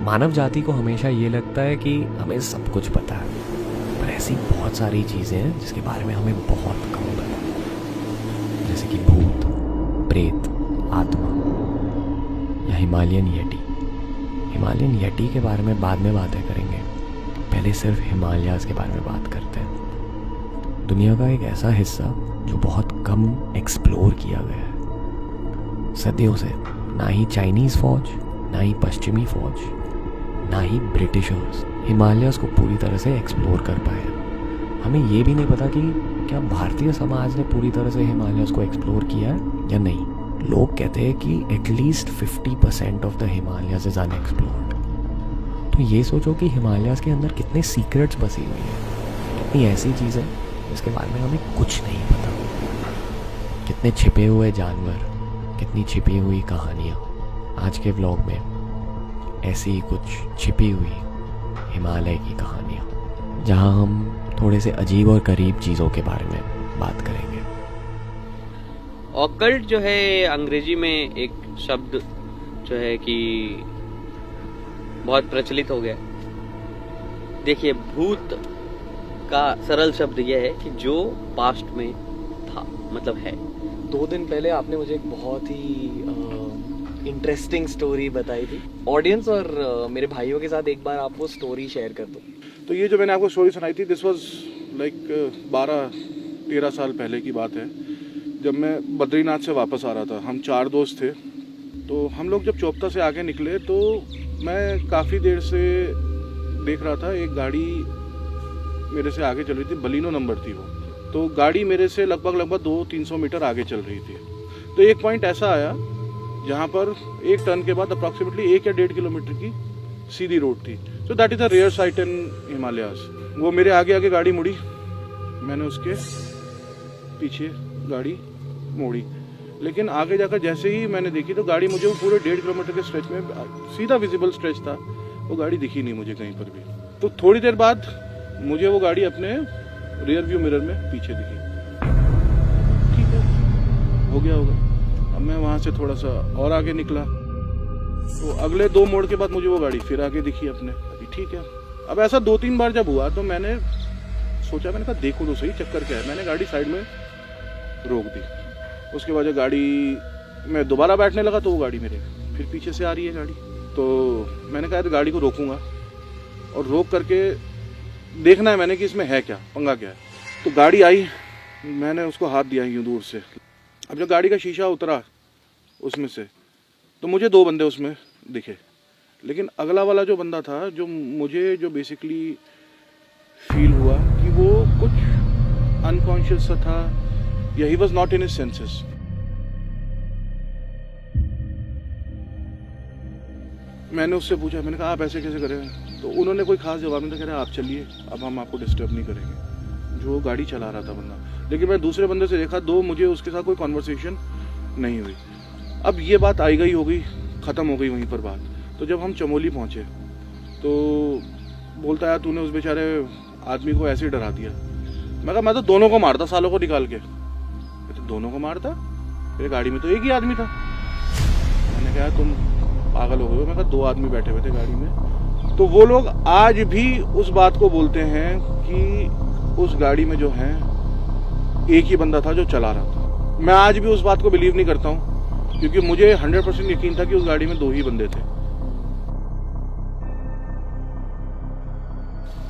मानव जाति को हमेशा ये लगता है कि हमें सब कुछ पता है, पर ऐसी बहुत सारी चीज़ें हैं जिसके बारे में हमें बहुत कम पता है, जैसे कि भूत, प्रेत, आत्मा या हिमालयन येटी। हिमालयन येटी के बारे में बाद में बातें करेंगे, पहले सिर्फ हिमालयाज़ के बारे में बात करते हैं। दुनिया का एक ऐसा हिस्सा जो बहुत कम एक्सप्लोर किया गया है सदियों से। ना ही चाइनीज़ फौज, ना ही पश्चिमी फौज, ना ही ब्रिटिशर्स हिमालयाज़ को पूरी तरह से एक्सप्लोर कर पाए। हमें ये भी नहीं पता कि क्या भारतीय समाज ने पूरी तरह से हिमालयाज़ को एक्सप्लोर किया है या नहीं। लोग कहते हैं कि at least 50% of the Himalayas is unexplored. तो ये सोचो कि हिमालयाज़ के अंदर कितने सीक्रेट्स बसी हुई हैं, कितनी ऐसी चीज़ें जिसके बारे में हमें कुछ नहीं पता, कितने छिपे हुए जानवर, कितनी छिपी हुई कहानियाँ। आज के व्लॉग में ऐसी ही कुछ छिपी हुई हिमालय की कहानियाँ, जहाँ हम थोड़े से अजीब और करीब चीज़ों के बारे में बात करेंगे। ऑकल्ट जो है अंग्रेजी में एक शब्द जो है कि बहुत प्रचलित हो गया। देखिए, भूत का सरल शब्द यह है कि जो पास्ट में था, मतलब है। 2 दिन पहले आपने मुझे एक बहुत ही इंटरेस्टिंग स्टोरी बताई थी। ऑडियंस और मेरे भाइयों के साथ एक बार आप वो स्टोरी शेयर कर दो। तो ये जो मैंने आपको स्टोरी सुनाई थी, दिस वाज लाइक 12-13 साल पहले की बात है, जब मैं बद्रीनाथ से वापस आ रहा था। हम 4 दोस्त थे। तो हम लोग जब चोपता से आगे निकले तो मैं काफ़ी देर से देख रहा था, एक गाड़ी मेरे से आगे चल रही थी, बलिनो नंबर थी वो। तो गाड़ी मेरे से लगभग 200-300 मीटर आगे चल रही थी। तो एक पॉइंट ऐसा आया जहाँ पर एक टर्न के बाद अप्रॉक्सीमेटली 1 या 1.5 किलोमीटर की सीधी रोड थी। So that is a rare sight in Himalayas. वो मेरे आगे गाड़ी मुड़ी, मैंने उसके पीछे गाड़ी मोड़ी, लेकिन आगे जाकर जैसे ही मैंने देखी तो गाड़ी मुझे वो पूरे 1.5 किलोमीटर के स्ट्रेच में, सीधा विजिबल स्ट्रेच था, वो गाड़ी दिखी नहीं मुझे कहीं पर भी। तो थोड़ी देर बाद मुझे वो गाड़ी अपने रियर व्यू मिरर में पीछे दिखी। ठीक है, हो गया होगा। अब मैं वहाँ से थोड़ा सा और आगे निकला तो अगले 2 मोड़ के बाद मुझे वो गाड़ी फिर आगे दिखी अपने। अभी ठीक है। अब ऐसा 2-3 बार जब हुआ तो मैंने सोचा, मैंने कहा देखो तो सही चक्कर क्या है। मैंने गाड़ी साइड में रोक दी। उसके बाद जब गाड़ी मैं दोबारा बैठने लगा तो वो गाड़ी मेरे फिर पीछे से आ रही है गाड़ी। तो मैंने कहा गाड़ी को रोकूंगा और रोक करके देखना है मैंने कि इसमें है क्या, पंगा क्या है। तो गाड़ी आई, मैंने उसको हाथ दिया यूँ दूर से। अब जब गाड़ी का शीशा उतरा उसमें से तो मुझे 2 बंदे उसमें दिखे, लेकिन अगला वाला जो बंदा था, जो बेसिकली फील हुआ कि वो कुछ अनकॉन्शियस सा था, या he was not in his senses. मैंने उससे पूछा, मैंने कहा आप ऐसे कैसे करें? तो उन्होंने कोई खास जवाब नहीं था। कह रहे आप चलिए, अब हम आपको डिस्टर्ब नहीं करेंगे। जो गाड़ी चला रहा था बंदा, लेकिन मैं दूसरे बंदे से देखा, मुझे उसके साथ कोई कॉन्वर्सेशन नहीं हुई। अब ये बात आई गई हो गई, ख़त्म हो गई वहीं पर बात। तो जब हम चमोली पहुँचे तो बोलता यार तूने उस बेचारे आदमी को ऐसे ही डरा दिया। मैं कहा मैं तो दोनों को मारता, सालों को निकाल के। तो दोनों को मारता? मेरे गाड़ी में तो एक ही आदमी था। मैंने कहा तुम पागल हो गए हो। मैं कहा 2 आदमी बैठे हुए थे गाड़ी में। तो वो लोग आज भी उस बात को बोलते हैं कि उस गाड़ी में जो है एक ही बंदा था जो चला रहा था। मैं आज भी उस बात को बिलीव नहीं करता हूँ, क्योंकि मुझे 100% यकीन था कि उस गाड़ी में 2 ही बंदे थे।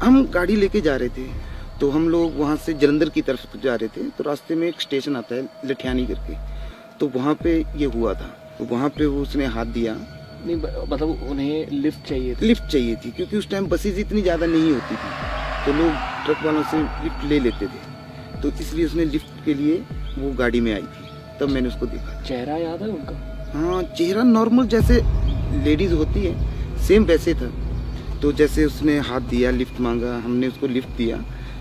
हम गाड़ी लेके जा रहे थे, तो हम लोग वहाँ से जलंधर की तरफ जा रहे थे। तो रास्ते में एक स्टेशन आता है लठियानी करके, तो वहाँ पे ये हुआ था। तो वहाँ पे वो उसने हाथ दिया। नहीं, मतलब उन्हें लिफ्ट चाहिए थी, क्योंकि उस टाइम बसेज इतनी ज़्यादा नहीं होती थी, तो लोग ट्रक वालों से लिफ्ट ले लेते थे। तो इसलिए उसने लिफ्ट के लिए वो गाड़ी में आई थी। तब मैंने उसको देखा। चेहरा याद है उनका? हाँ, चेहरा नॉर्मल जैसे लेडीज होती है सेम वैसे था। तो जैसे उसने हाथ दिया, लिफ्ट मांगा, हमने उसको लिफ्ट दिया।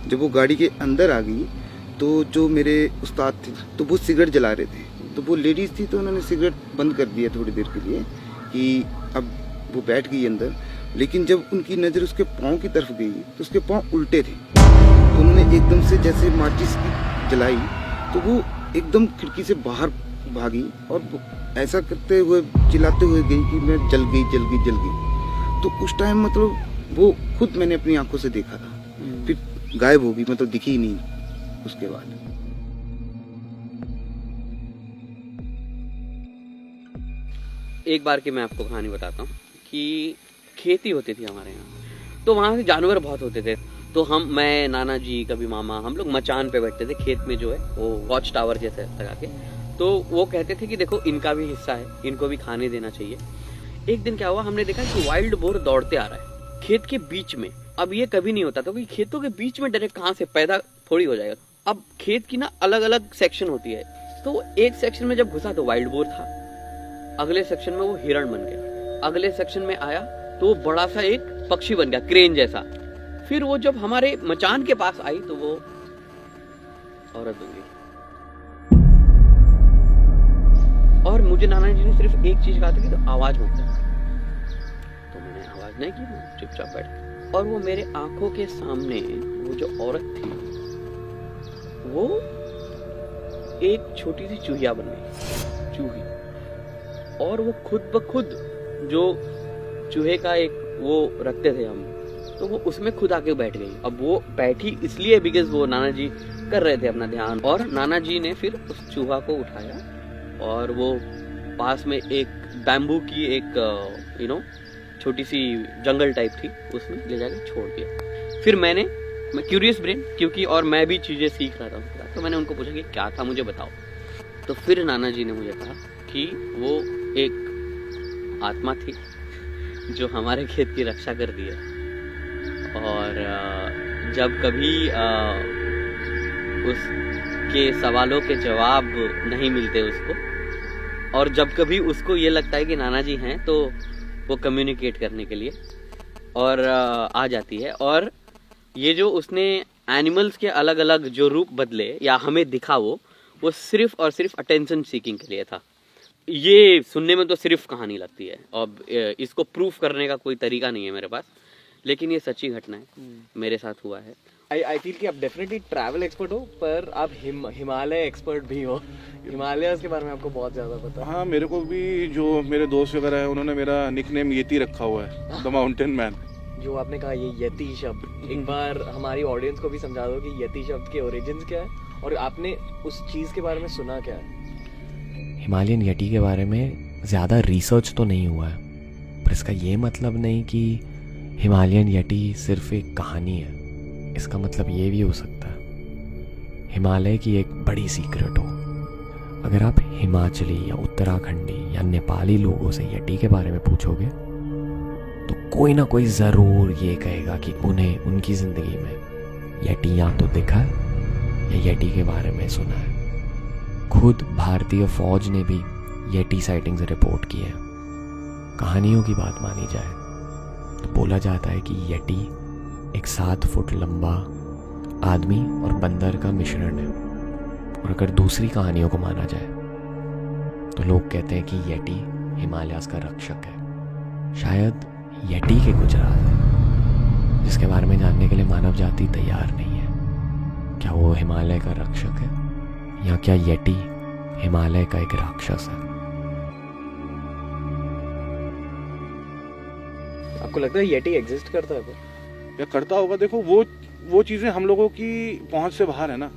जब वो गाड़ी के अंदर आ गई तो जो मेरे उस्ताद थे तो वो सिगरेट जला रहे थे। तो वो लेडीज़ थी तो उन्होंने सिगरेट बंद कर दिया थोड़ी देर के लिए कि अब वो बैठ गई अंदर। लेकिन जब उनकी नज़र उसके पाँव की तरफ गई तो उसके पाँव उल्टे थे। तो उन्होंने एकदम से जैसे माचिस की जलाई तो वो एकदम खिड़की से बाहर भागी और ऐसा करते हुए चिल्लाते हुए गई कि मैं जल गई जल गई जल गई। तो उस टाइम मतलब वो खुद मैंने अपनी आंखों से देखा था, फिर गायब हो गई, मतलब दिखी ही नहीं उसके बाद। एक बार की मैं आपको कहानी बताता हूँ कि खेती होती थी हमारे यहाँ, तो वहाँ से जानवर बहुत होते थे। तो मैं, नाना जी, कभी मामा, हम लोग मचान पे बैठते थे खेत में, जो है वो वॉच टावर जैसे लगा के। तो वो कहते थे कि देखो इनका भी हिस्सा है, इनको भी खाने देना चाहिए। एक दिन क्या हुआ, हमने देखा कि वाइल्ड बोर दौड़ते आ रहा है खेत के बीच में। अब ये कभी नहीं होता, तो कि खेतों के बीच में डायरेक्ट कहाँ से पैदा थोड़ी हो जाएगा। अब खेत की ना अलग अलग सेक्शन होती है, तो एक सेक्शन में जब घुसा तो वाइल्ड बोर था, अगले सेक्शन में वो हिरण बन गया, अगले सेक्शन में आया तो बड़ा सा एक पक्षी बन गया, क्रेन जैसा। फिर वो जब हमारे मचान के पास आई तो वो औरत बन गई। और मुझे नाना जी ने सिर्फ एक चीज कहा था कि तो आवाज मत कर। तो मैंने आवाज नहीं की, मैं चुपचाप बैठ गया। और वो मेरे आंखों के सामने वो जो औरत थी वो एक छोटी सी चूहिया बन गई, चूही। और वो खुद ब खुद जो चूहे का एक वो रखते थे हम, तो वो उसमें खुद आके बैठ गई। अब वो बैठी इसलिए बिकॉज वो नाना जी कर रहे थे अपना ध्यान, और नाना जी ने फिर उस चूहा को उठाया और वो पास में एक बैम्बू की एक छोटी सी जंगल टाइप थी, उसमें ले जाके छोड़ दिया। फिर मैं क्यूरियस ब्रेन, क्योंकि और मैं भी चीजें सीख रहा था, तो मैंने उनको पूछा कि क्या था, मुझे बताओ। तो फिर नाना जी ने मुझे कहा कि वो एक आत्मा थी जो हमारे खेत की रक्षा कर दी है, और जब कभी उसके सवालों के जवाब नहीं मिलते उसको, और जब कभी उसको ये लगता है कि नाना जी हैं, तो वो कम्युनिकेट करने के लिए और आ जाती है। और ये जो उसने एनिमल्स के अलग अलग जो रूप बदले या हमें दिखा, वो सिर्फ और सिर्फ अटेंशन सीकिंग के लिए था। ये सुनने में तो सिर्फ कहानी लगती है, और इसको प्रूफ करने का कोई तरीका नहीं है मेरे पास, लेकिन ये सच्ची घटना है, मेरे साथ हुआ है। आई फील कि आप डेफिनेटली ट्रैवल एक्सपर्ट हो, पर आप हिमालय एक्सपर्ट भी हो। हिमालयस के बारे में आपको बहुत ज़्यादा पता है। हाँ, मेरे को भी जो मेरे दोस्त वगैरह है उन्होंने मेरा निकनेम येती रखा हुआ है, द माउंटेन मैन। जो आपने कहा ये यति शब्द, एक बार हमारी ऑडियंस को भी समझा दो कि यति शब्द के ओरिजिन्स क्या है और आपने उस चीज़ के बारे में सुना क्या है। हिमालयन यटी के बारे में ज़्यादा रिसर्च तो नहीं हुआ है, पर इसका ये मतलब नहीं कि हिमालयन यटी सिर्फ एक कहानी है। इसका मतलब ये भी हो सकता है हिमालय की एक बड़ी सीक्रेट हो। अगर आप हिमाचली या उत्तराखंडी या नेपाली लोगों से यटी के बारे में पूछोगे तो कोई ना कोई ज़रूर ये कहेगा कि उन्हें उनकी ज़िंदगी में यटी या तो दिखा है या यटी के बारे में सुना है। खुद भारतीय फौज ने भी यटी साइटिंग्स रिपोर्ट की है। कहानियों की बात मानी जाए तो बोला जाता है कि यटी एक 7 फुट लंबा आदमी और बंदर का मिश्रण है। और अगर दूसरी कहानियों को माना जाए तो लोग कहते हैं कि यटी हिमालयास का रक्षक है। शायद यटी के कुछ राज है जिसके बारे में जानने के लिए मानव जाति तैयार नहीं है। क्या वो हिमालय का रक्षक है, या क्या यटी हिमालय का एक राक्षस है? आपको लगता है येटी एग्जिस्ट करता है? या करता होगा। देखो वो चीज़ें हम लोगों की पहुंच से बाहर है ना।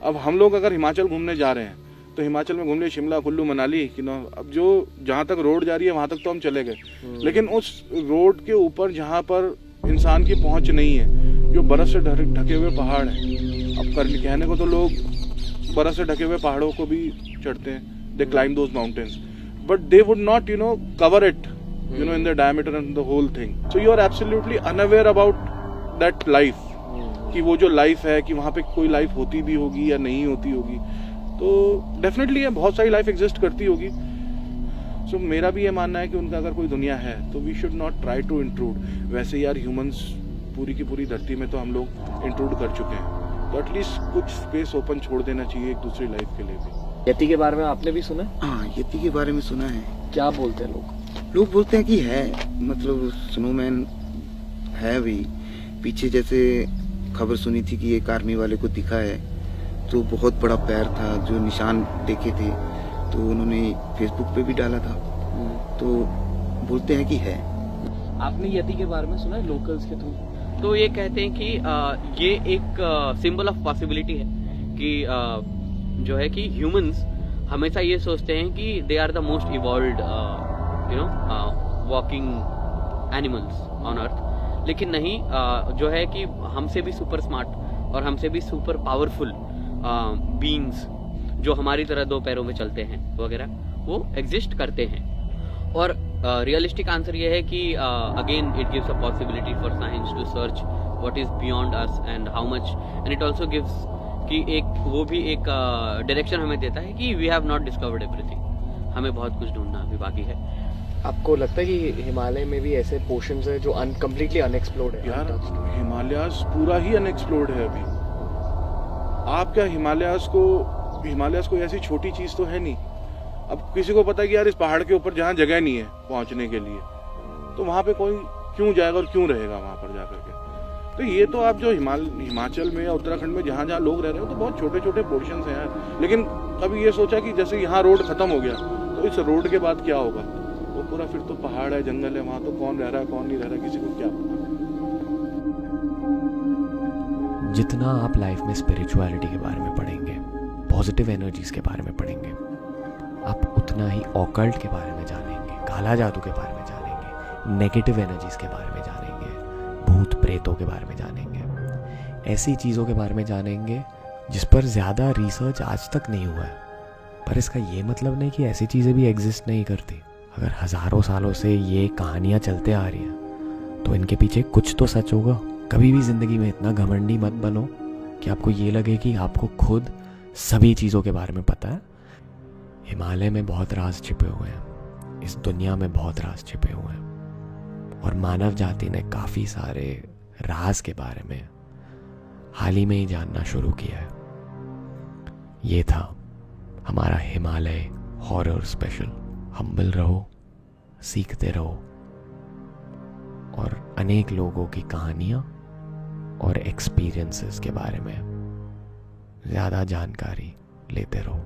अब हम लोग अगर हिमाचल घूमने जा रहे हैं तो हिमाचल में घूम लिए शिमला, कुल्लू, मनाली, अब जो जहाँ तक रोड जा रही है वहाँ तक तो हम चले गए, लेकिन उस रोड के ऊपर जहाँ पर इंसान की पहुँच नहीं है, जो बर्फ से ढके हुए पहाड़ हैं। अब कहने को तो लोग बर्फ से ढके हुए पहाड़ों को भी चढ़ते हैं, दे climb those mountains, but they would not cover it in the diameter and the whole thing. So you are absolutely unaware about that life, कि वो जो लाइफ है कि वहाँ पे कोई लाइफ होती भी होगी या नहीं होती होगी। तो डेफिनेटली है, बहुत सारी लाइफ एग्जिस्ट करती होगी। सो मेरा भी ये मानना है कि उनका अगर कोई दुनिया है तो we should not try to intrude. वैसे यार ह्यूमंस पूरी की पूरी धरती में तो हम लोग इंट्रूड कर चुके हैं, तो एटलीस्ट कुछ स्पेस ओपन छोड़ देना चाहिए एक दूसरी लाइफ के लिए भी। यति के बारे में आपने भी सुना? हाँ, यति के बारे में सुना है। क्या बोलते हैं लोग? लोग बोलते हैं कि है, मतलब स्नोमैन है भी। पीछे जैसे खबर सुनी थी कि एक आर्मी वाले को दिखा है, जो बहुत बड़ा पैर था, जो निशान देखे थे, तो उन्होंने फेसबुक पे भी डाला था। तो बोलते हैं कि है। आपने यति के बारे में सुना है लोकल्स के थ्रू? तो ये कहते हैं कि ये एक सिंबल ऑफ पॉसिबिलिटी है कि जो है कि ह्यूमंस हमेशा ये सोचते हैं कि they are the most evolved walking animals on earth, लेकिन नहीं, जो है कि हमसे भी सुपर स्मार्ट और हमसे भी सुपर पावरफुल बीइंग्स जो हमारी तरह दो पैरों में चलते हैं वगैरह वो एग्जिस्ट करते हैं। और रियलिस्टिक आंसर ये है कि again it gives a possibility for science to search what is beyond us and how much, and it also gives कि एक वो भी एक डायरेक्शन हमें देता है कि we have not discovered everything, हमें बहुत कुछ ढूंढना अभी बाकी है। आपको लगता है कि हिमालय में भी ऐसे पोर्शंस है जो कंप्लीटली अनएक्सप्लोर्ड है? यार हिमालयास पूरा ही अनएक्सप्लोर्ड है अभी। आप क्या हिमालयास को ऐसी छोटी चीज तो है नहीं। अब किसी को पता है कि यार इस पहाड़ के ऊपर जहाँ जगह नहीं है पहुंचने के लिए, तो वहां पे कोई क्यों जाएगा और क्यों रहेगा वहां पर जाकर के। तो ये तो आप जो हिमाचल में या उत्तराखंड में जहाँ जहाँ लोग रह रहे हो तो बहुत छोटे छोटे पोर्शंस हैं यार। लेकिन कभी ये सोचा कि जैसे यहाँ रोड खत्म हो गया तो इस रोड के बाद क्या होगा? वो पूरा फिर तो पहाड़ है, जंगल है, वहां तो कौन रह रहा है कौन नहीं रह रहा किसी को क्या पता। जितना आप लाइफ में स्पिरिचुअलिटी के बारे में पढ़ेंगे, पॉजिटिव एनर्जीज के बारे में पढ़ेंगे, आप उतना ही ऑकल्ट के बारे में जानेंगे, काला जादू के बारे में जानेंगे, नेगेटिव एनर्जीज के बारे में जानेंगे, भूत प्रेतों के बारे में जानेंगे, ऐसी चीज़ों के बारे में जानेंगे जिस पर ज़्यादा रिसर्च आज तक नहीं हुआ है। पर इसका ये मतलब नहीं कि ऐसी चीज़ें भी एग्जिस्ट नहीं करती। अगर हज़ारों सालों से ये कहानियाँ चलते आ रही हैं तो इनके पीछे कुछ तो सच होगा। कभी भी ज़िंदगी में इतना घमंडी मत बनो कि आपको ये लगे कि आपको खुद सभी चीज़ों के बारे में पता है। हिमालय में बहुत राज छिपे हुए हैं, इस दुनिया में बहुत राज छिपे हुए हैं, और मानव जाति ने काफ़ी सारे राज के बारे में हाल ही में ही जानना शुरू किया है। ये था हमारा हिमालय हॉरर स्पेशल। हम्बल रहो, सीखते रहो और अनेक लोगों की कहानियाँ और एक्सपीरियंसेस के बारे में ज़्यादा जानकारी लेते रहो।